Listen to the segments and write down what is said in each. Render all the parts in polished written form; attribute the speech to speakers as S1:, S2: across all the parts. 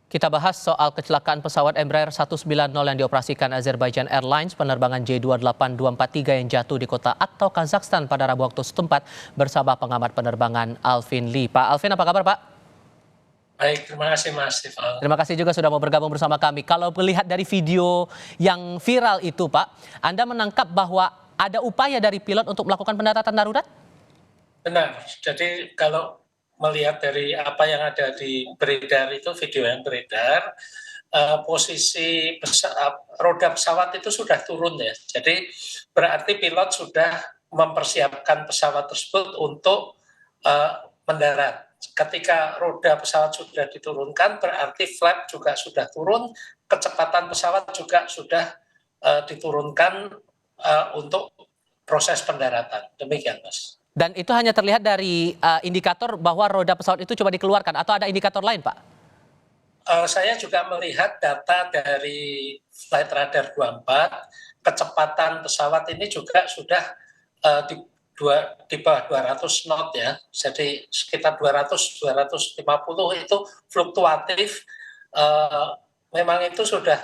S1: Kita bahas soal kecelakaan pesawat Embraer 190 yang dioperasikan Azerbaijan Airlines penerbangan J28243 yang jatuh di kota Aktau, Kazakhstan pada Rabu waktu setempat bersama pengamat penerbangan Alvin Lee. Pak Alvin, apa kabar Pak?
S2: Baik, terima kasih Mas Tifal.
S1: Terima kasih juga sudah mau bergabung bersama kami. Kalau melihat dari video yang viral itu Pak, Anda menangkap bahwa ada upaya dari pilot untuk melakukan pendaratan darurat?
S2: Benar, jadi kalau melihat dari apa yang ada di beredar itu, video yang beredar, posisi roda pesawat itu sudah turun ya. Jadi berarti pilot sudah mempersiapkan pesawat tersebut untuk mendarat. Ketika roda pesawat sudah diturunkan, berarti flap juga sudah turun, kecepatan pesawat juga sudah diturunkan untuk proses pendaratan. Demikian, Mas.
S1: Dan itu hanya terlihat dari indikator bahwa roda pesawat itu coba dikeluarkan atau ada indikator lain, Pak?
S2: Saya juga melihat data dari Flight Radar 24, kecepatan pesawat ini juga sudah di bawah 200 knot ya, jadi sekitar 200-250 itu fluktuatif. Memang itu sudah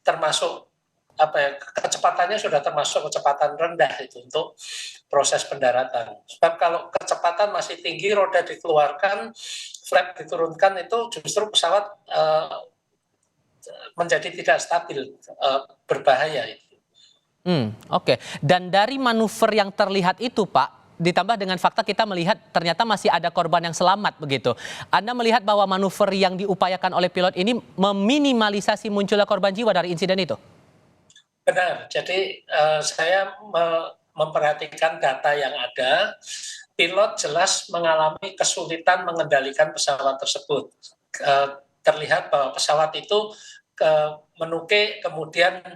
S2: termasuk kecepatannya sudah termasuk kecepatan rendah itu untuk proses pendaratan. Sebab kalau kecepatan masih tinggi, roda dikeluarkan, flap diturunkan, itu justru pesawat menjadi tidak stabil, berbahaya itu.
S1: Oke. Dan dari manuver yang terlihat itu, Pak, ditambah dengan fakta kita melihat ternyata masih ada korban yang selamat begitu. Anda melihat bahwa manuver yang diupayakan oleh pilot ini meminimalisasi munculnya korban jiwa dari insiden itu?
S2: Benar, jadi saya memperhatikan data yang ada, pilot jelas mengalami kesulitan mengendalikan pesawat tersebut. Terlihat bahwa pesawat itu menuke, kemudian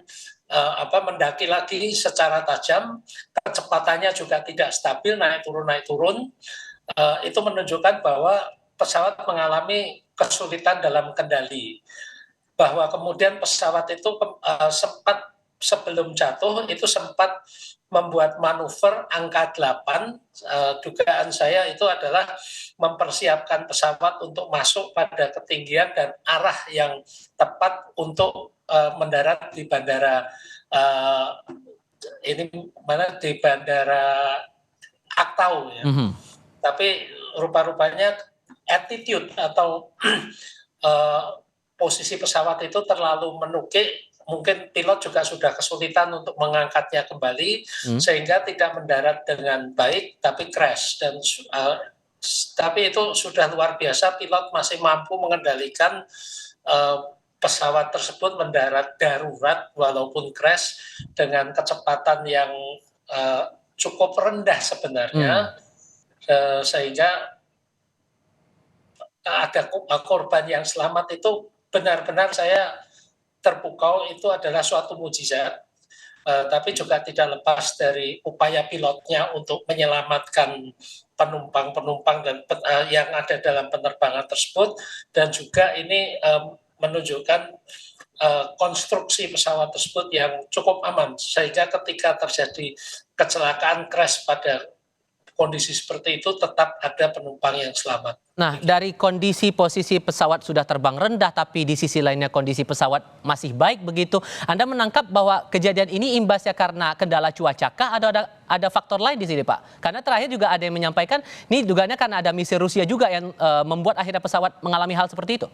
S2: mendaki lagi secara tajam, kecepatannya juga tidak stabil, naik turun. Itu menunjukkan bahwa pesawat mengalami kesulitan dalam kendali. Bahwa kemudian pesawat itu sempat sebelum jatuh itu sempat membuat manuver angka 8, dugaan saya itu adalah mempersiapkan pesawat untuk masuk pada ketinggian dan arah yang tepat untuk mendarat di bandara di bandara Aktau ya. Tapi rupa-rupanya attitude atau posisi pesawat itu terlalu menukik, mungkin pilot juga sudah kesulitan untuk mengangkatnya kembali, sehingga tidak mendarat dengan baik, tapi crash. Dan tapi itu sudah luar biasa, pilot masih mampu mengendalikan pesawat tersebut mendarat darurat walaupun crash dengan kecepatan yang cukup rendah sebenarnya, sehingga ada korban yang selamat. Itu benar-benar saya terpukau, itu adalah suatu mukjizat, tapi juga tidak lepas dari upaya pilotnya untuk menyelamatkan penumpang-penumpang dan yang ada dalam penerbangan tersebut, dan juga ini menunjukkan konstruksi pesawat tersebut yang cukup aman, sehingga ketika terjadi kecelakaan crash pada kondisi seperti itu tetap ada penumpang yang selamat.
S1: Nah, dari kondisi posisi pesawat sudah terbang rendah, tapi di sisi lainnya kondisi pesawat masih baik begitu, Anda menangkap bahwa kejadian ini imbasnya karena kendala cuaca kah, atau ada faktor lain di sini, Pak? Karena terakhir juga ada yang menyampaikan, ini dugaannya karena ada misi Rusia juga yang membuat akhirnya pesawat mengalami hal seperti itu.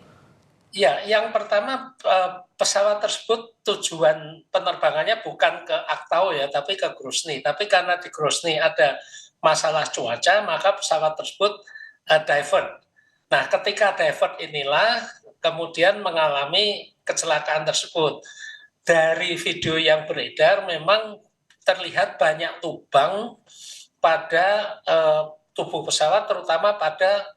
S2: Ya, yang pertama pesawat tersebut tujuan penerbangannya bukan ke Aktau ya, tapi ke Grozny. Tapi karena di Grozny ada masalah cuaca, maka pesawat tersebut divert. Nah, ketika divert inilah kemudian mengalami kecelakaan tersebut. Dari video yang beredar memang terlihat banyak lubang pada tubuh pesawat, terutama pada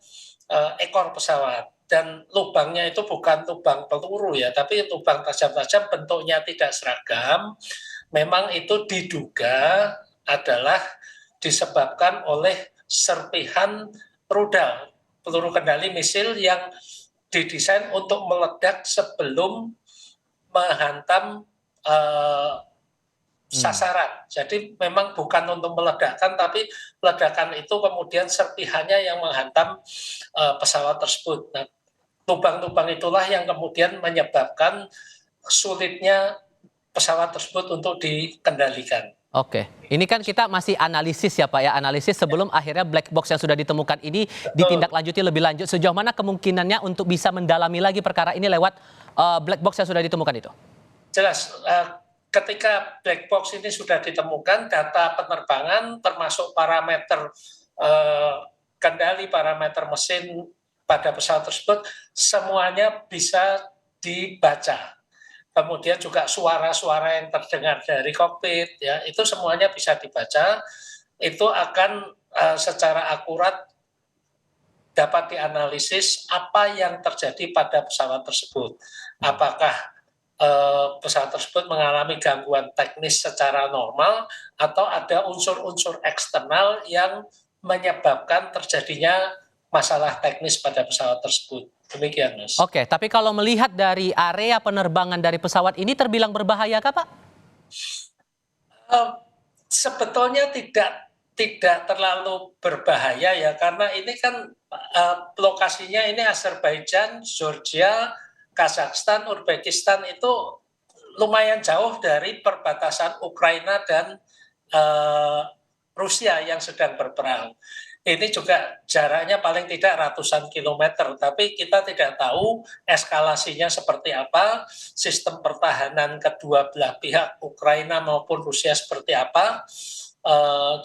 S2: ekor pesawat. Dan lubangnya itu bukan lubang peluru ya, tapi lubang tajam-tajam, bentuknya tidak seragam. Memang itu diduga adalah disebabkan oleh serpihan rudal peluru kendali misil yang didesain untuk meledak sebelum menghantam sasaran. Jadi memang bukan untuk meledakkan, tapi ledakan itu kemudian serpihannya yang menghantam pesawat tersebut. Nah, lubang-lubang itulah yang kemudian menyebabkan sulitnya pesawat tersebut untuk dikendalikan.
S1: Oke, ini kan kita masih analisis ya Pak ya, analisis sebelum akhirnya black box yang sudah ditemukan ini
S2: Betul.
S1: ditindaklanjuti lebih lanjut. Sejauh mana kemungkinannya untuk bisa mendalami lagi perkara ini lewat black box yang sudah ditemukan itu?
S2: Jelas, ketika black box ini sudah ditemukan, data penerbangan termasuk parameter kendali, parameter mesin pada pesawat tersebut, semuanya bisa dibaca. Kemudian juga suara-suara yang terdengar dari kokpit, ya itu semuanya bisa dibaca. Itu akan secara akurat dapat dianalisis apa yang terjadi pada pesawat tersebut. Apakah pesawat tersebut mengalami gangguan teknis secara normal atau ada unsur-unsur eksternal yang menyebabkan terjadinya masalah teknis pada pesawat tersebut. Demikian, Mas.
S1: Oke, tapi kalau melihat dari area penerbangan dari pesawat ini terbilang berbahaya kah Pak?
S2: Sebetulnya tidak terlalu berbahaya ya, karena ini kan lokasinya ini Azerbaijan, Georgia, Kazakhstan, Uzbekistan itu lumayan jauh dari perbatasan Ukraina dan Rusia yang sedang berperang. Ini juga jaraknya paling tidak ratusan kilometer, tapi kita tidak tahu eskalasinya seperti apa, sistem pertahanan kedua belah pihak Ukraina maupun Rusia seperti apa,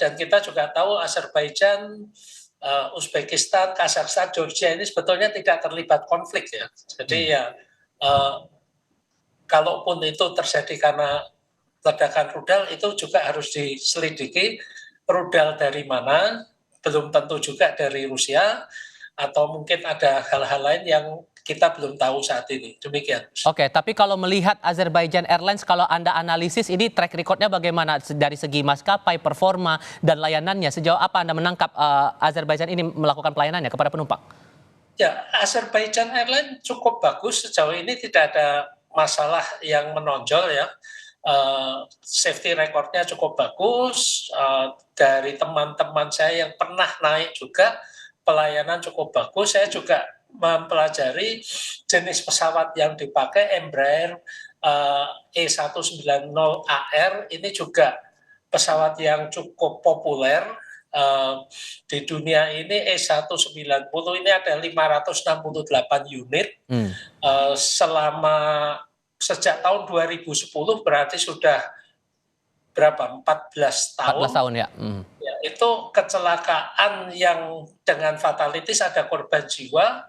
S2: dan kita juga tahu Azerbaijan, Uzbekistan, Kazakhstan, Georgia ini sebetulnya tidak terlibat konflik ya. Jadi ya kalaupun itu terjadi karena ledakan rudal, itu juga harus diselidiki rudal dari mana. Belum tentu juga dari Rusia, atau mungkin ada hal-hal lain yang kita belum tahu saat ini. Demikian.
S1: Oke, tapi kalau melihat Azerbaijan Airlines, kalau Anda analisis ini track recordnya bagaimana dari segi maskapai, performa, dan layanannya? Sejauh apa Anda menangkap Azerbaijan ini melakukan pelayanannya kepada penumpang?
S2: Ya, Azerbaijan Airlines cukup bagus. Sejauh ini tidak ada masalah yang menonjol ya. Safety recordnya cukup bagus. Dari teman-teman saya yang pernah naik juga, pelayanan cukup bagus. Saya juga mempelajari jenis pesawat yang dipakai, Embraer E190AR, ini juga pesawat yang cukup populer di dunia ini. E190 ini ada 568 unit. Sejak tahun 2010 berarti sudah berapa? 14 tahun.
S1: 14 tahun ya.
S2: Ya, itu kecelakaan yang dengan fatalitas ada korban jiwa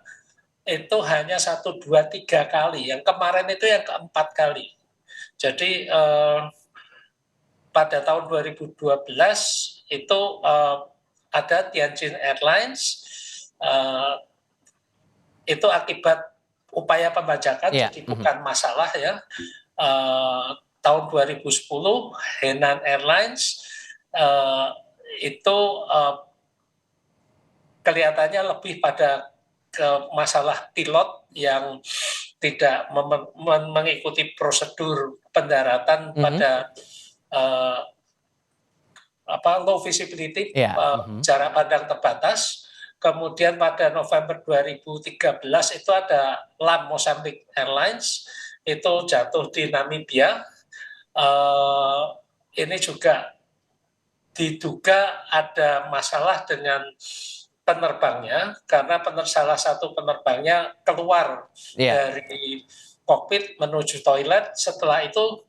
S2: itu hanya 1, 2, 3 kali. Yang kemarin itu yang keempat kali. Jadi pada tahun 2012 itu ada Tianjin Airlines, itu akibat upaya pembajakan, jadi bukan masalah ya. Tahun 2010 Henan Airlines itu kelihatannya lebih pada ke masalah pilot yang tidak mengikuti prosedur pendaratan pada low visibility, jarak pandang terbatas. Kemudian pada November 2013 itu ada LAM Mozambique Airlines, itu jatuh di Namibia. Ini juga diduga ada masalah dengan penerbangnya, karena salah satu penerbangnya keluar dari kokpit menuju toilet. Setelah itu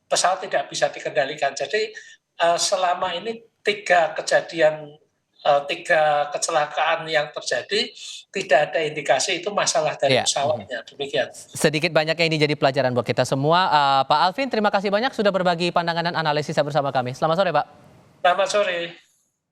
S2: pesawat tidak bisa dikendalikan. Jadi selama ini 3 kecelakaan yang terjadi, tidak ada indikasi itu masalah dari pesawatnya. Demikian.
S1: Sedikit banyaknya ini jadi pelajaran buat kita semua. Pak Alvin, terima kasih banyak sudah berbagi pandangan dan analisis bersama kami. Selamat sore, Pak.
S2: Selamat sore.